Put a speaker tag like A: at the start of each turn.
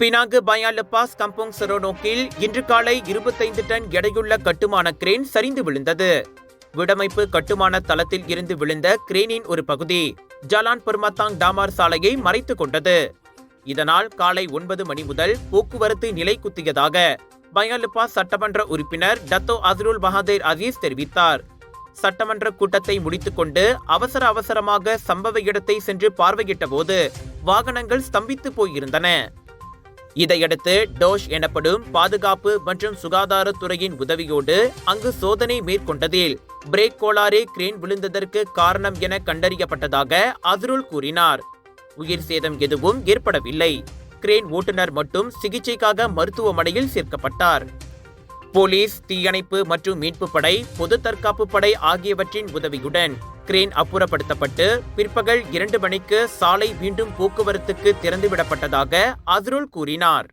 A: Penang பயாலபாஸ் Kampung செரோனோக்கில் இன்று காலை 25 ton எடையுள்ள கட்டுமான கிரேன் சரிந்து விழுந்தது. விடமைப்பு கட்டுமான தளத்தில் இருந்து விழுந்த கிரேனின் ஒரு பகுதி ஜலான் பெர்மத்தாங் டாமார் சாலையை மறைத்துக் கொண்டது. இதனால் காலை 9 மணி முதல் போக்குவரத்து நிலை குத்தியதாக பயாலபாஸ் சட்டமன்ற உறுப்பினர் டத்தோ அஸ்ருல் மஹாதேர் அசீஸ் தெரிவித்தார். சட்டமன்ற கூட்டத்தை முடித்துக் கொண்டு அவசரமாக சம்பவ இடத்தை சென்று பார்வையிட்ட போது வாகனங்கள் ஸ்தம்பித்து போயிருந்தன. இதையடுத்து டோஷ் எனப்படும் பாதுகாப்பு மற்றும் சுகாதாரத்துறையின் உதவியோடு அங்கு சோதனை மேற்கொண்டதில் பிரேக் கோளாறே கிரேன் விழுந்ததற்கு காரணம் என கண்டறியப்பட்டதாக அஸ்ருல் கூறினார். உயிர் சேதம் எதுவும் ஏற்படவில்லை. கிரேன் ஓட்டுநர் மட்டும் சிகிச்சைக்காக மருத்துவமனையில் சேர்க்கப்பட்டார். போலீஸ், தீயணைப்பு மற்றும் மீட்பு படை, பொது தற்காப்பு படை ஆகியவற்றின் உதவியுடன் கிரேன் அப்புறப்படுத்தப்பட்டு பிற்பகல் 2 மணிக்கு சாலை மீண்டும் போக்குவரத்துக்கு திறந்துவிடப்பட்டதாக அஸ்ருல் கூறினார்.